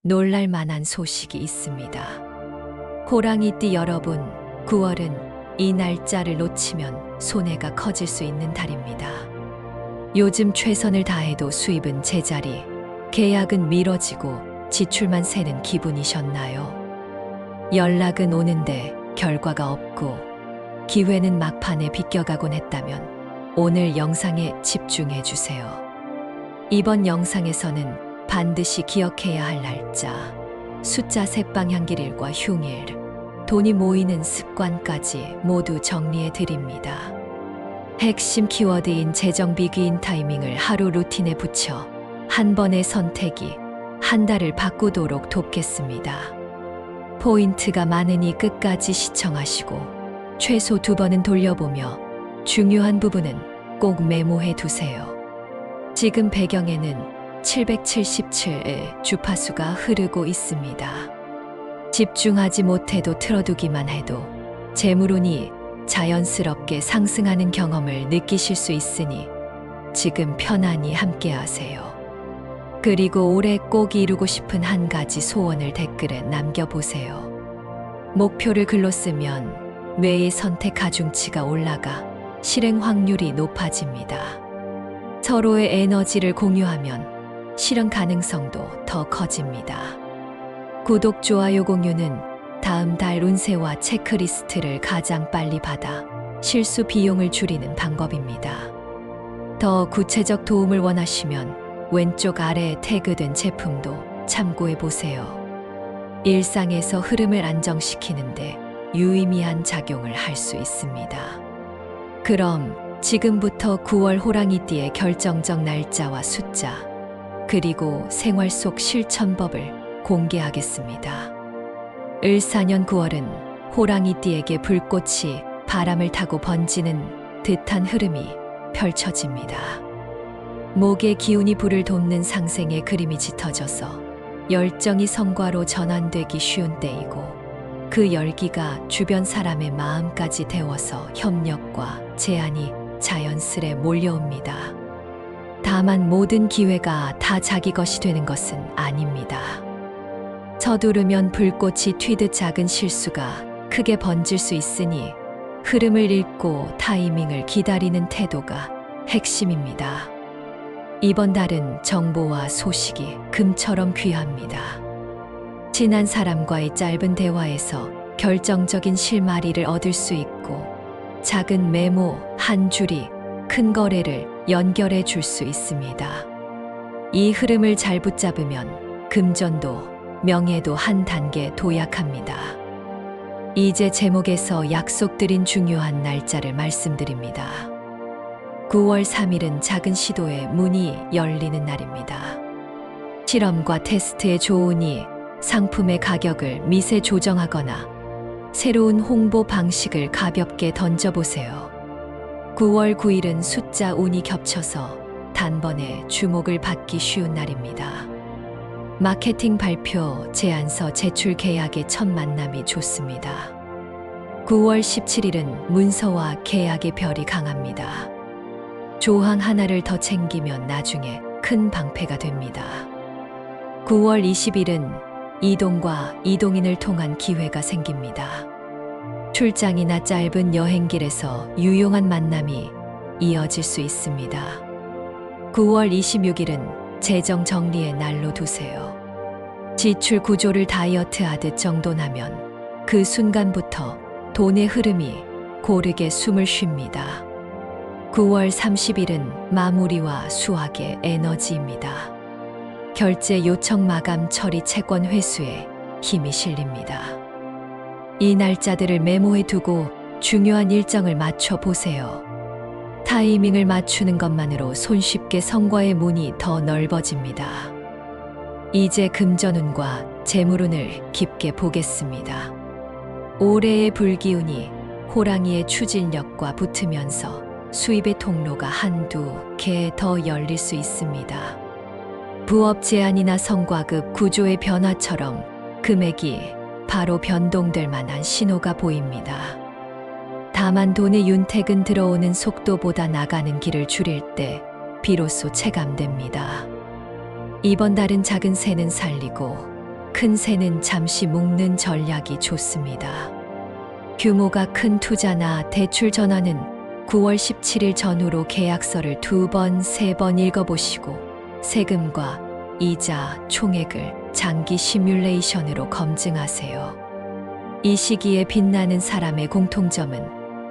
놀랄 만한 소식이 있습니다. 호랑이띠 여러분, 9월은 이 날짜를 놓치면 손해가 커질 수 있는 달입니다. 요즘 최선을 다해도 수입은 제자리, 계약은 미뤄지고 지출만 새는 기분이셨나요? 연락은 오는데 결과가 없고 기회는 막판에 비껴가곤 했다면 오늘 영상에 집중해 주세요. 이번 영상에서는 반드시 기억해야 할 날짜, 숫자 색방향길일과 흉일, 돈이 모이는 습관까지 모두 정리해 드립니다. 핵심 키워드인 재정비 귀인 타이밍을 하루 루틴에 붙여 한 번의 선택이 한 달을 바꾸도록 돕겠습니다. 포인트가 많으니 끝까지 시청하시고 최소 2번은 돌려보며 중요한 부분은 꼭 메모해 두세요. 지금 배경에는 777의 주파수가 흐르고 있습니다. 집중하지 못해도 틀어두기만 해도 재물운이 자연스럽게 상승하는 경험을 느끼실 수 있으니 지금 편안히 함께하세요. 그리고 올해 꼭 이루고 싶은 한 가지 소원을 댓글에 남겨보세요. 목표를 글로 쓰면 뇌의 선택 가중치가 올라가 실행 확률이 높아집니다. 서로의 에너지를 공유하면 실현 가능성도 더 커집니다. 구독, 좋아요, 공유는 다음 달 운세와 체크리스트를 가장 빨리 받아 실수 비용을 줄이는 방법입니다. 더 구체적 도움을 원하시면 왼쪽 아래에 태그된 제품도 참고해 보세요. 일상에서 흐름을 안정시키는데 유의미한 작용을 할 수 있습니다. 그럼 지금부터 9월 호랑이띠의 결정적 날짜와 숫자, 그리고 생활 속 실천법을 공개하겠습니다. 을사년 9월은 호랑이띠에게 불꽃이 바람을 타고 번지는 듯한 흐름이 펼쳐집니다. 목의 기운이 불을 돋는 상생의 그림이 짙어져서 열정이 성과로 전환되기 쉬운 때이고 그 열기가 주변 사람의 마음까지 데워서 협력과 제안이 자연스레 몰려옵니다. 다만 모든 기회가 다 자기 것이 되는 것은 아닙니다. 서두르면 불꽃이 튀듯 작은 실수가 크게 번질 수 있으니 흐름을 읽고 타이밍을 기다리는 태도가 핵심입니다. 이번 달은 정보와 소식이 금처럼 귀합니다. 친한 사람과의 짧은 대화에서 결정적인 실마리를 얻을 수 있고 작은 메모 한 줄이 큰 거래를 연결해 줄 수 있습니다. 이 흐름을 잘 붙잡으면 금전도 명예도 한 단계 도약합니다. 이제 제목에서 약속드린 중요한 날짜를 말씀드립니다. 9월 3일은 작은 시도의 문이 열리는 날입니다. 실험과 테스트에 좋으니 상품의 가격을 미세 조정하거나 새로운 홍보 방식을 가볍게 던져보세요. 9월 9일은 숫자 운이 겹쳐서 단번에 주목을 받기 쉬운 날입니다. 마케팅 발표, 제안서 제출 계약의 첫 만남이 좋습니다. 9월 17일은 문서와 계약의 별이 강합니다. 조항 하나를 더 챙기면 나중에 큰 방패가 됩니다. 9월 20일은 이동과 이동인을 통한 기회가 생깁니다. 출장이나 짧은 여행길에서 유용한 만남이 이어질 수 있습니다. 9월 26일은 재정 정리의 날로 두세요. 지출 구조를 다이어트하듯 정돈하면 그 순간부터 돈의 흐름이 고르게 숨을 쉽니다. 9월 30일은 마무리와 수확의 에너지입니다. 결제 요청 마감 처리 채권 회수에 힘이 실립니다. 이 날짜들을 메모해 두고 중요한 일정을 맞춰 보세요. 타이밍을 맞추는 것만으로 손쉽게 성과의 문이 더 넓어집니다. 이제 금전운과 재물운을 깊게 보겠습니다. 올해의 불기운이 호랑이의 추진력과 붙으면서 수입의 통로가 한두 개 더 열릴 수 있습니다. 부업 제안이나 성과급 구조의 변화처럼 금액이 바로 변동될 만한 신호가 보입니다. 다만 돈의 윤택은 들어오는 속도보다 나가는 길을 줄일 때 비로소 체감됩니다. 이번 달은 작은 새는 살리고 큰 새는 잠시 묶는 전략이 좋습니다. 규모가 큰 투자나 대출 전환은 9월 17일 전후로 계약서를 2번, 3번 읽어보시고 세금과 이자, 총액을 장기 시뮬레이션으로 검증하세요. 이 시기에 빛나는 사람의 공통점은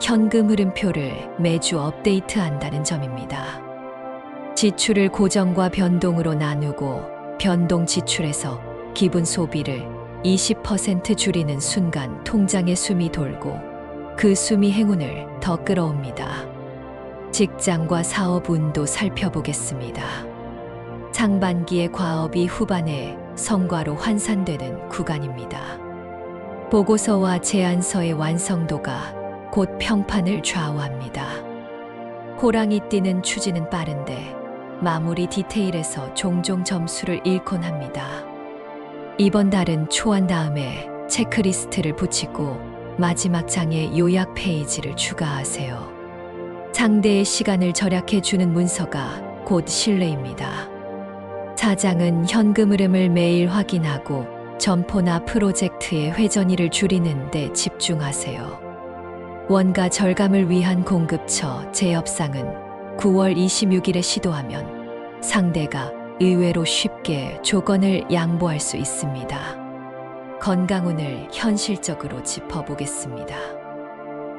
현금 흐름표를 매주 업데이트한다는 점입니다. 지출을 고정과 변동으로 나누고 변동 지출에서 기본 소비를 20% 줄이는 순간 통장에 숨이 돌고 그 숨이 행운을 더 끌어옵니다. 직장과 사업 운도 살펴보겠습니다. 상반기의 과업이 후반에 성과로 환산되는 구간입니다. 보고서와 제안서의 완성도가 곧 평판을 좌우합니다. 호랑이 띠는 추진은 빠른데 마무리 디테일에서 종종 점수를 잃곤 합니다. 이번 달은 초안 다음에 체크리스트를 붙이고 마지막 장에 요약 페이지를 추가하세요. 상대의 시간을 절약해주는 문서가 곧 신뢰입니다. 사장은 현금 흐름을 매일 확인하고 점포나 프로젝트의 회전율을 줄이는 데 집중하세요. 원가 절감을 위한 공급처 재협상은 9월 26일에 시도하면 상대가 의외로 쉽게 조건을 양보할 수 있습니다. 건강운을 현실적으로 짚어보겠습니다.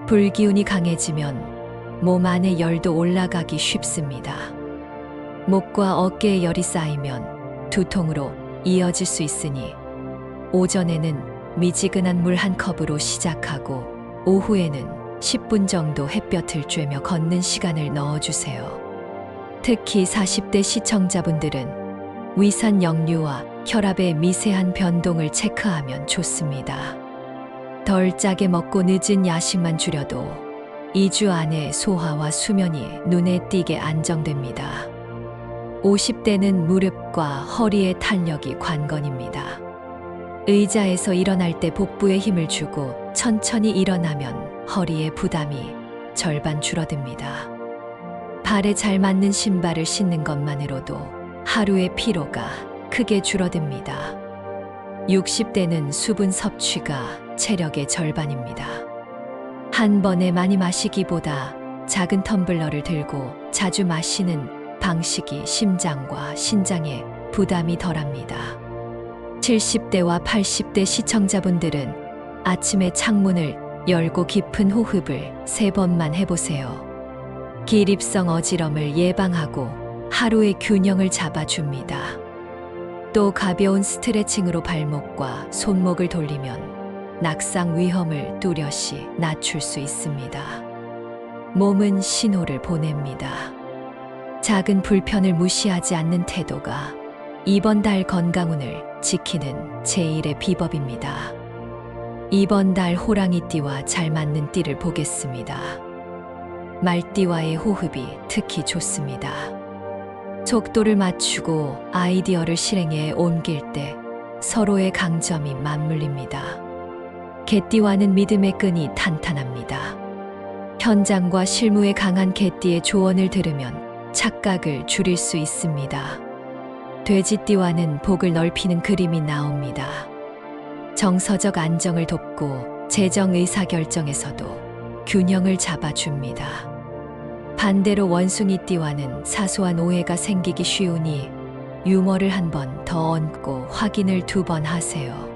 불기운이 강해지면 몸 안의 열도 올라가기 쉽습니다. 목과 어깨에 열이 쌓이면 두통으로 이어질 수 있으니 오전에는 미지근한 물 한 컵으로 시작하고 오후에는 10분 정도 햇볕을 쬐며 걷는 시간을 넣어주세요. 특히 40대 시청자분들은 위산 역류와 혈압의 미세한 변동을 체크하면 좋습니다. 덜 짜게 먹고 늦은 야식만 줄여도 2주 안에 소화와 수면이 눈에 띄게 안정됩니다. 50대는 무릎과 허리의 탄력이 관건입니다. 의자에서 일어날 때 복부에 힘을 주고 천천히 일어나면 허리의 부담이 절반 줄어듭니다. 발에 잘 맞는 신발을 신는 것만으로도 하루의 피로가 크게 줄어듭니다. 60대는 수분 섭취가 체력의 절반입니다. 한 번에 많이 마시기보다 작은 텀블러를 들고 자주 마시는 방식이 심장과 신장에 부담이 덜합니다. 70대와 80대 시청자분들은 아침에 창문을 열고 깊은 호흡을 3번만 해보세요. 기립성 어지럼을 예방하고 하루의 균형을 잡아줍니다. 또 가벼운 스트레칭으로 발목과 손목을 돌리면 낙상 위험을 뚜렷이 낮출 수 있습니다. 몸은 신호를 보냅니다. 작은 불편을 무시하지 않는 태도가 이번 달 건강운을 지키는 제1의 비법입니다. 이번 달 호랑이띠와 잘 맞는 띠를 보겠습니다. 말띠와의 호흡이 특히 좋습니다. 속도를 맞추고 아이디어를 실행에 옮길 때 서로의 강점이 맞물립니다. 개띠와는 믿음의 끈이 탄탄합니다. 현장과 실무에 강한 개띠의 조언을 들으면 착각을 줄일 수 있습니다. 돼지띠와는 복을 넓히는 그림이 나옵니다. 정서적 안정을 돕고 재정 의사결정에서도 균형을 잡아줍니다. 반대로 원숭이띠와는 사소한 오해가 생기기 쉬우니 유머를 한 번 더 얹고 확인을 2번 하세요.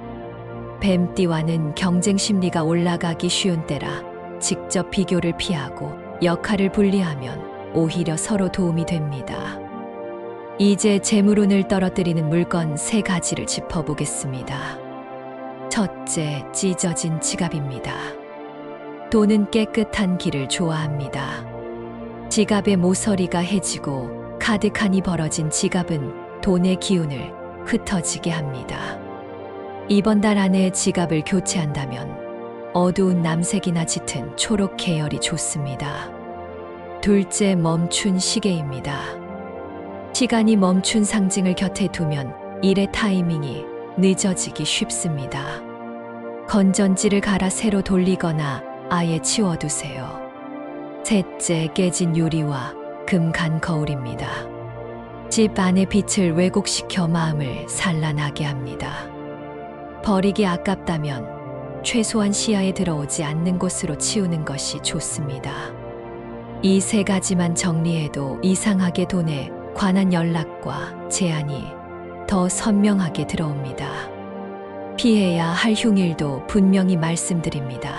뱀띠와는 경쟁 심리가 올라가기 쉬운 때라 직접 비교를 피하고 역할을 분리하면 오히려 서로 도움이 됩니다. 이제 재물운을 떨어뜨리는 물건 3가지를 짚어보겠습니다. 첫째, 찢어진 지갑입니다. 돈은 깨끗한 길을 좋아합니다. 지갑의 모서리가 해지고 카드 칸이 벌어진 지갑은 돈의 기운을 흩어지게 합니다. 이번 달 안에 지갑을 교체한다면 어두운 남색이나 짙은 초록 계열이 좋습니다. 둘째, 멈춘 시계입니다. 시간이 멈춘 상징을 곁에 두면 일의 타이밍이 늦어지기 쉽습니다. 건전지를 갈아 새로 돌리거나 아예 치워두세요. 셋째, 깨진 유리와 금간 거울입니다. 집 안의 빛을 왜곡시켜 마음을 산란하게 합니다. 버리기 아깝다면 최소한 시야에 들어오지 않는 곳으로 치우는 것이 좋습니다. 이 세 가지만 정리해도 이상하게 돈에 관한 연락과 제한이 더 선명하게 들어옵니다. 피해야 할 흉일도 분명히 말씀드립니다.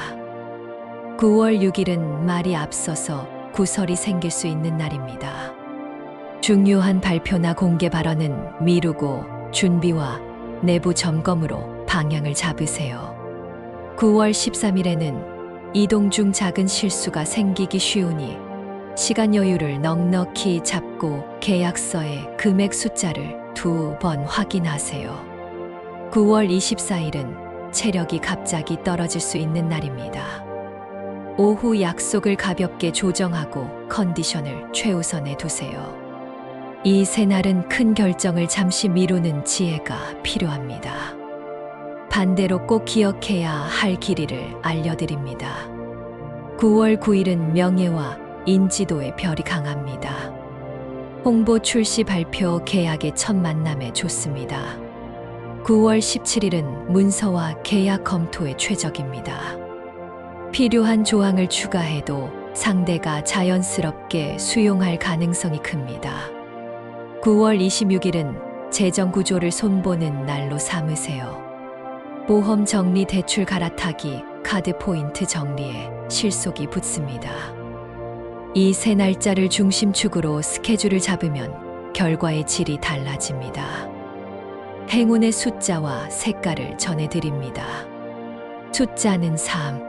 9월 6일은 말이 앞서서 구설이 생길 수 있는 날입니다. 중요한 발표나 공개 발언은 미루고 준비와 내부 점검으로 방향을 잡으세요. 9월 13일에는 이동 중 작은 실수가 생기기 쉬우니 시간 여유를 넉넉히 잡고 계약서의 금액 숫자를 2번 확인하세요. 9월 24일은 체력이 갑자기 떨어질 수 있는 날입니다. 오후 약속을 가볍게 조정하고 컨디션을 최우선에 두세요. 이 세 날은 큰 결정을 잠시 미루는 지혜가 필요합니다. 반대로 꼭 기억해야 할 길이를 알려드립니다. 9월 9일은 명예와 인지도의 별이 강합니다. 홍보 출시 발표 계약의 첫 만남에 좋습니다. 9월 17일은 문서와 계약 검토에 최적입니다. 필요한 조항을 추가해도 상대가 자연스럽게 수용할 가능성이 큽니다. 9월 26일은 재정 구조를 손보는 날로 삼으세요. 보험 정리, 대출 갈아타기, 카드 포인트 정리에 실속이 붙습니다. 이 세 날짜를 중심축으로 스케줄을 잡으면 결과의 질이 달라집니다. 행운의 숫자와 색깔을 전해드립니다. 숫자는 3,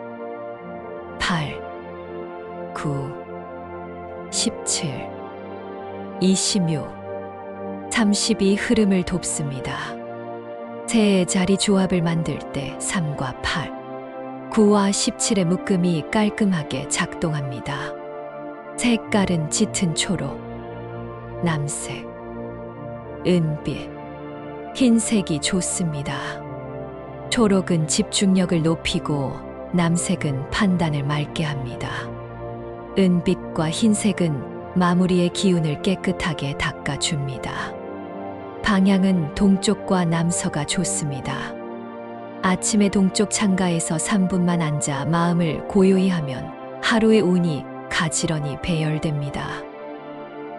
8, 9, 17, 26, 32 흐름을 돕습니다. 세 자리 조합을 만들 때 3과 8, 9와 17의 묶음이 깔끔하게 작동합니다. 색깔은 짙은 초록, 남색, 은빛, 흰색이 좋습니다. 초록은 집중력을 높이고 남색은 판단을 맑게 합니다. 은빛과 흰색은 마무리의 기운을 깨끗하게 닦아줍니다. 방향은 동쪽과 남서가 좋습니다. 아침에 동쪽 창가에서 3분만 앉아 마음을 고요히 하면 하루의 운이 가지런히 배열됩니다.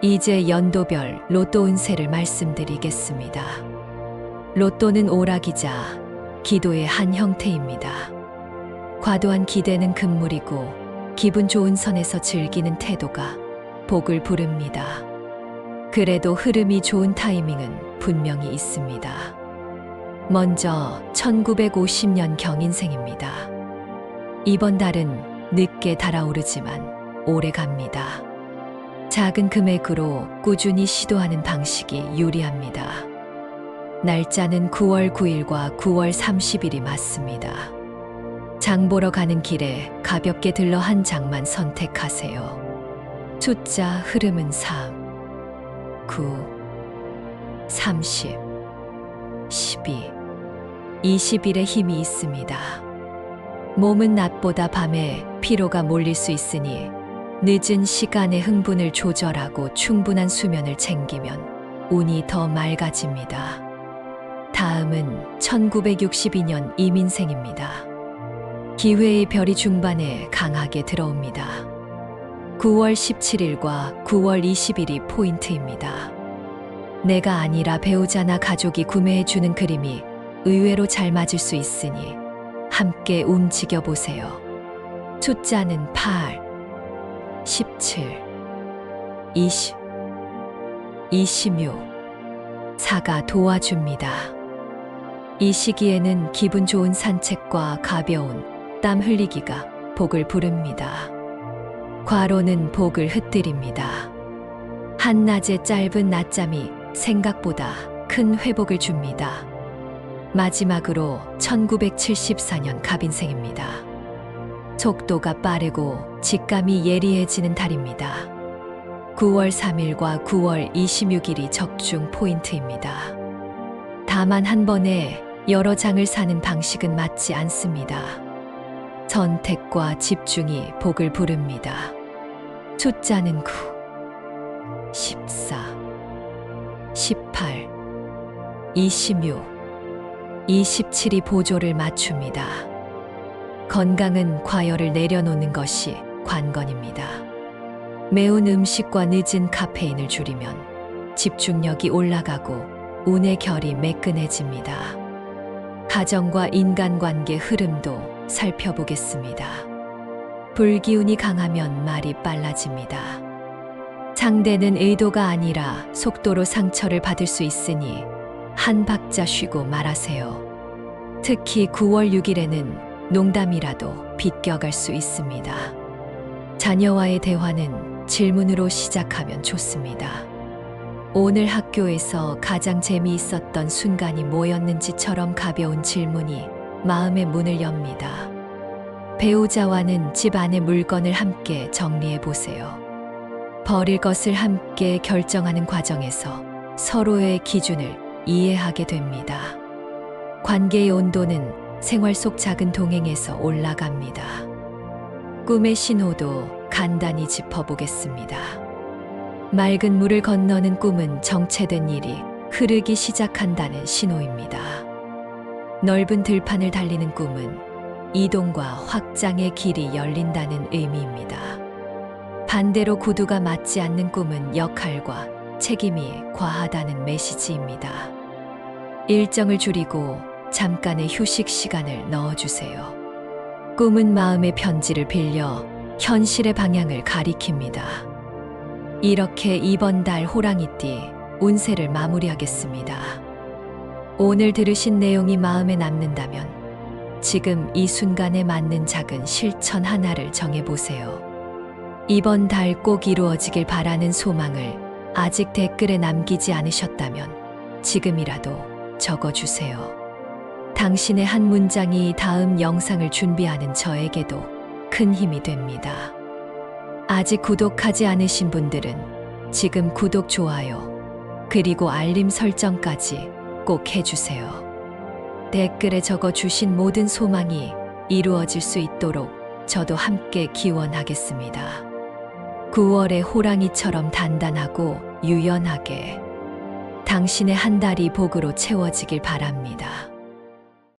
이제 연도별 로또 운세를 말씀드리겠습니다. 로또는 오락이자 기도의 한 형태입니다. 과도한 기대는 금물이고 기분 좋은 선에서 즐기는 태도가 복을 부릅니다. 그래도 흐름이 좋은 타이밍은 분명히 있습니다. 먼저 1950년 경인생입니다. 이번 달은 늦게 달아오르지만 오래 갑니다. 작은 금액으로 꾸준히 시도하는 방식이 유리합니다. 날짜는 9월 9일과 9월 30일이 맞습니다. 장 보러 가는 길에 가볍게 들러 한 장만 선택하세요. 숫자 흐름은 3, 9, 30, 12, 21의 힘이 있습니다. 몸은 낮보다 밤에 피로가 몰릴 수 있으니 늦은 시간에 흥분을 조절하고 충분한 수면을 챙기면 운이 더 맑아집니다. 다음은 1962년 이민생입니다. 기회의 별이 중반에 강하게 들어옵니다. 9월 17일과 9월 20일이 포인트입니다. 내가 아니라 배우자나 가족이 구매해주는 그림이 의외로 잘 맞을 수 있으니 함께 움직여 보세요. 숫자는 8, 17, 20, 26, 4가 도와줍니다. 이 시기에는 기분 좋은 산책과 가벼운 땀 흘리기가 복을 부릅니다. 과로는 복을 흩뜨립니다. 한낮의 짧은 낮잠이 생각보다 큰 회복을 줍니다. 마지막으로 1974년 갑인생입니다. 속도가 빠르고 직감이 예리해지는 달입니다. 9월 3일과 9월 26일이 적중 포인트입니다. 다만 한 번에 여러 장을 사는 방식은 맞지 않습니다. 선택과 집중이 복을 부릅니다. 숫자는 9, 14, 18, 26, 27이 보조를 맞춥니다. 건강은 과열을 내려놓는 것이 관건입니다. 매운 음식과 늦은 카페인을 줄이면 집중력이 올라가고 운의 결이 매끈해집니다. 가정과 인간관계 흐름도 살펴보겠습니다. 불기운이 강하면 말이 빨라집니다. 상대는 의도가 아니라 속도로 상처를 받을 수 있으니 한 박자 쉬고 말하세요. 특히 9월 6일에는 농담이라도 비껴갈 수 있습니다. 자녀와의 대화는 질문으로 시작하면 좋습니다. 오늘 학교에서 가장 재미있었던 순간이 뭐였는지처럼 가벼운 질문이 마음의 문을 엽니다. 배우자와는 집 안의 물건을 함께 정리해 보세요. 버릴 것을 함께 결정하는 과정에서 서로의 기준을 이해하게 됩니다. 관계의 온도는 생활 속 작은 동행에서 올라갑니다. 꿈의 신호도 간단히 짚어보겠습니다. 맑은 물을 건너는 꿈은 정체된 일이 흐르기 시작한다는 신호입니다. 넓은 들판을 달리는 꿈은 이동과 확장의 길이 열린다는 의미입니다. 반대로 구두가 맞지 않는 꿈은 역할과 책임이 과하다는 메시지입니다. 일정을 줄이고 잠깐의 휴식 시간을 넣어주세요. 꿈은 마음의 편지를 빌려 현실의 방향을 가리킵니다. 이렇게 이번 달 호랑이띠 운세를 마무리하겠습니다. 오늘 들으신 내용이 마음에 남는다면 지금 이 순간에 맞는 작은 실천 하나를 정해보세요. 이번 달 꼭 이루어지길 바라는 소망을 아직 댓글에 남기지 않으셨다면 지금이라도 적어주세요. 당신의 한 문장이 다음 영상을 준비하는 저에게도 큰 힘이 됩니다. 아직 구독하지 않으신 분들은 지금 구독, 좋아요, 그리고 알림 설정까지 꼭 해주세요. 댓글에 적어주신 모든 소망이 이루어질 수 있도록 저도 함께 기원하겠습니다. 9월의 호랑이처럼 단단하고 유연하게 당신의 한 달이 복으로 채워지길 바랍니다.